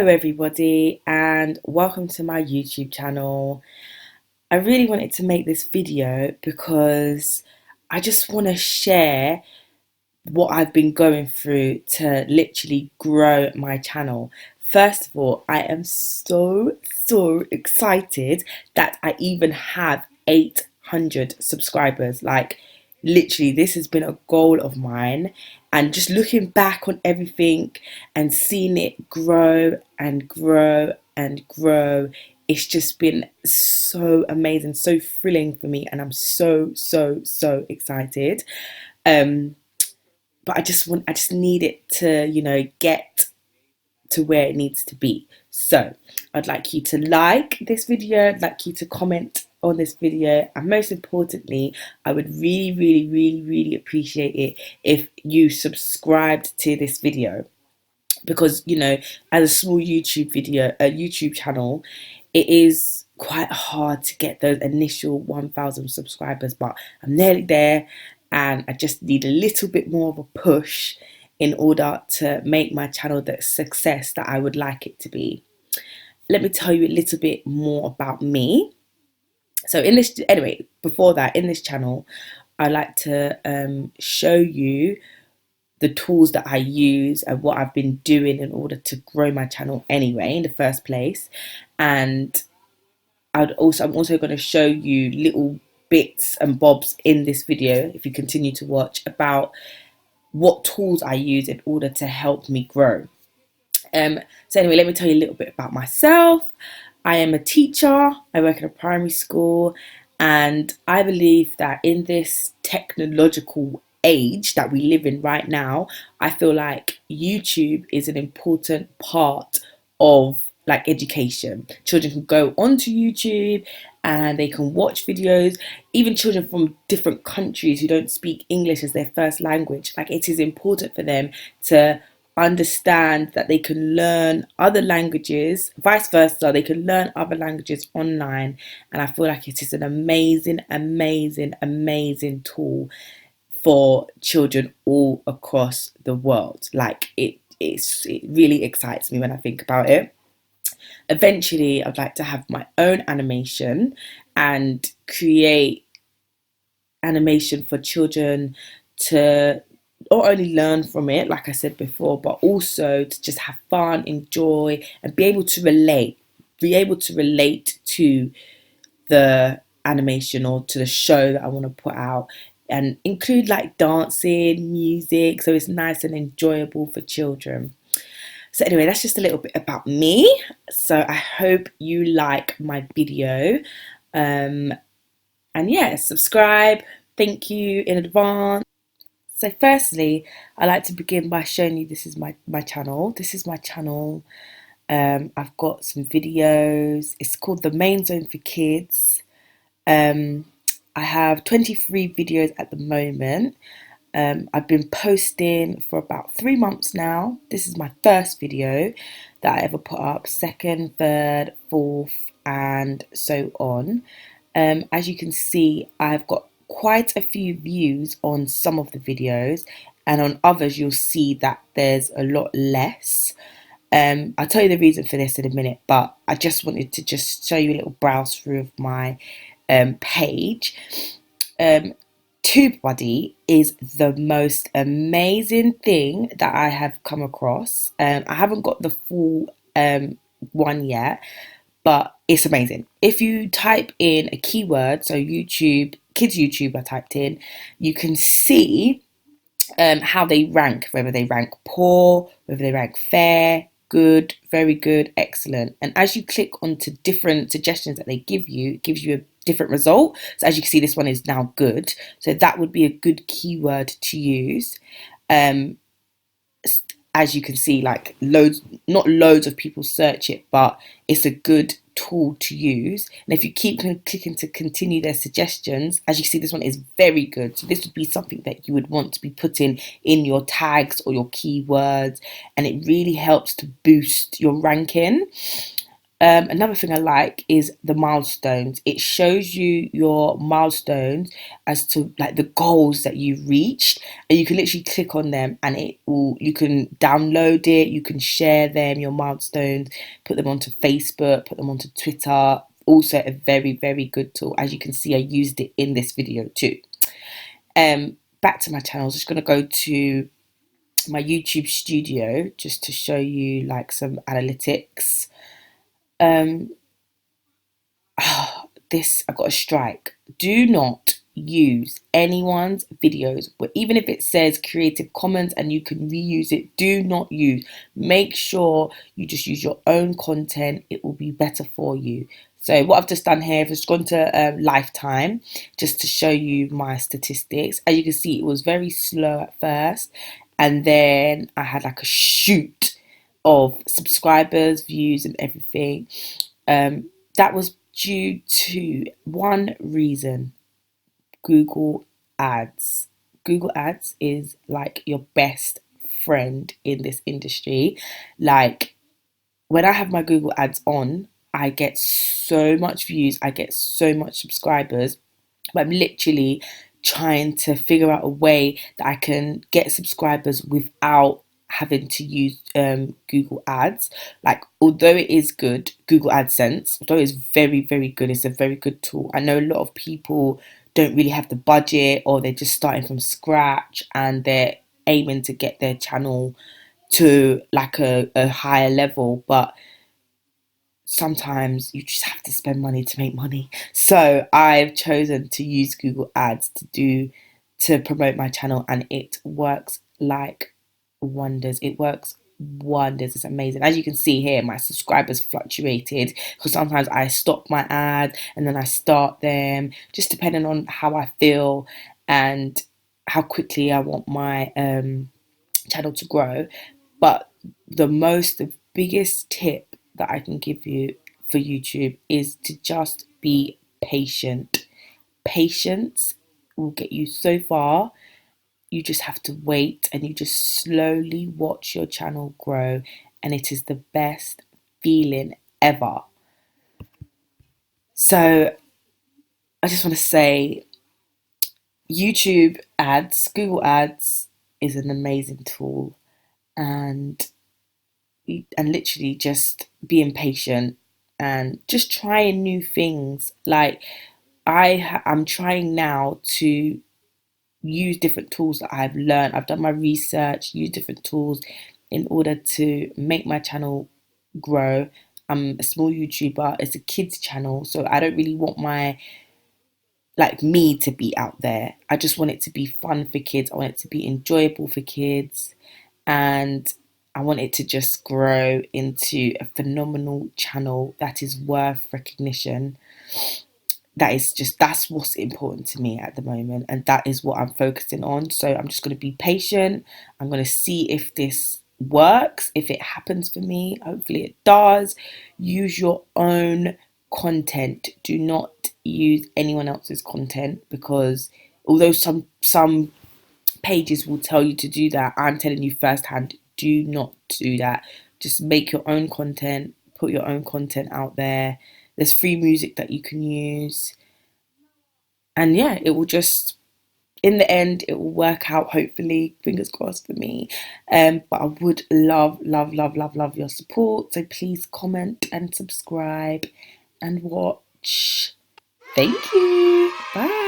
Hello everybody and welcome to my YouTube channel. I really wanted to make this video because I just want to share what I've been going through to literally grow my channel. First of all, I am so excited that I even have 800 subscribers. Like, literally, this has been a goal of mine, and just looking back on everything and seeing it grow and grow and grow, it's just been so amazing, so thrilling for me, and I'm so excited. um but I just need it to, get to where it needs to be. So I'd like you to like this video, I'd like you to comment on this video, and most importantly, I would really appreciate it if you subscribed to this video, because as a small YouTube channel, it is quite hard to get those initial 1,000 subscribers, but I'm nearly there, and I just need a little bit more of a push in order to make my channel the success that I would like it to be. Let me tell you a little bit more about me. So before that, in this channel, I like to show you the tools that I use and what I've been doing in order to grow my channel anyway in the first place. And I'm also going to show you little bits and bobs in this video, if you continue to watch, about what tools I use in order to help me grow. So anyway, let me tell you a little bit about myself. I am a teacher. I work in a primary school, and I believe that in this technological age that we live in right now, I feel like YouTube is an important part of like education. Children can go onto YouTube and they can watch videos. Even children from different countries who don't speak English as their first language, like, it is important for them to understand that they can learn other languages, vice versa, they can learn other languages online. And I feel like it is an amazing tool for children all across the world. Like, it really excites me when I think about it. Eventually, I'd like to have my own animation and create animation for children to not only learn from it, like I said before, but also to just have fun, enjoy, and be able to relate to the animation or to the show that I want to put out, and include like dancing, music, so it's nice and enjoyable for children. So anyway, that's just a little bit about me. So I hope you like my video. And yeah, subscribe. Thank you in advance. So firstly, I like to begin by showing you this is my channel. This is my channel. I've got some videos. It's called The Main Zone for Kids. I have 23 videos at the moment. I've been posting for about 3 months now. This is my first video that I ever put up, second, third, fourth, and so on. As you can see, I've got quite a few views on some of the videos, and on others you'll see that there's a lot less. I'll tell you the reason for this in a minute, but I just wanted to just show you a little browse through of my page. TubeBuddy is the most amazing thing that I have come across. I haven't got the full one yet, but it's amazing. If you type in a keyword, so YouTube, kids YouTube, I typed in, you can see how they rank, whether they rank poor, whether they rank fair, good, very good, excellent. And as you click onto different suggestions that they give you, it gives you a different result. So as you can see, this one is now good. So that would be a good keyword to use. As you can see, like, not loads of people search it, but it's a good tool to use. And if you keep clicking to continue their suggestions, as you can see, this one is very good. So this would be something that you would want to be putting in your tags or your keywords, and it really helps to boost your ranking. Another thing I like is the milestones. It shows you your milestones as to like the goals that you've reached, and you can literally click on them, and you can download it, you can share them, your milestones, put them onto Facebook, put them onto Twitter. Also a very, very good tool. As you can see, I used it in this video too. Back to my channel. I'm just gonna go to my YouTube studio just to show you like some analytics. This, I got a strike. Do not use anyone's videos, but even if it says Creative Commons and you can reuse it, do not use. Make sure you just use your own content. It will be better for you. So what I've just done here, I've just gone to Lifetime just to show you my statistics. As you can see, it was very slow at first, and then I had like a shoot of subscribers, views, and everything. That was due to one reason: Google Ads. Google Ads is like your best friend in this industry. Like, when I have my Google Ads on, I get so much views, I get so much subscribers, but I'm literally trying to figure out a way that I can get subscribers without having to use Google Ads. Like, although it is good, Google AdSense, although it's very, very good, it's a very good tool. I know a lot of people don't really have the budget, or they're just starting from scratch and they're aiming to get their channel to like a higher level, but sometimes you just have to spend money to make money. So I've chosen to use Google Ads to promote my channel, and it works like wonders. It works wonders. It's amazing. As you can see here, my subscribers fluctuated because sometimes I stop my ad and then I start them, just depending on how I feel and how quickly I want my channel to grow. But the biggest tip that I can give you for YouTube is to just be patient. Patience will get you so far. You just have to wait, and you just slowly watch your channel grow, and it is the best feeling ever. So I just want to say, YouTube ads, Google Ads is an amazing tool, and literally just being patient and just trying new things. Like, I'm trying now to use different tools that I've learned. I've done my research, use different tools in order to make my channel grow. I'm a small YouTuber. It's a kids channel, so I don't really want my like me to be out there. I just want it to be fun for kids. I want it to be enjoyable for kids, and I want it to just grow into a phenomenal channel that is worth recognition. That's what's important to me at the moment, and that is what I'm focusing on. So I'm just going to be patient. I'm going to see if this works, if it happens for me. Hopefully it does. Use your own content. Do not use anyone else's content, because although some pages will tell you to do that, I'm telling you firsthand, do not do that. Just make your own content, put your own content out there. There's free music that you can use, and yeah, it will just, in the end, it will work out, hopefully, fingers crossed for me. But I would love, love, love, love, love your support. So please comment and subscribe and watch. Thank you. Bye.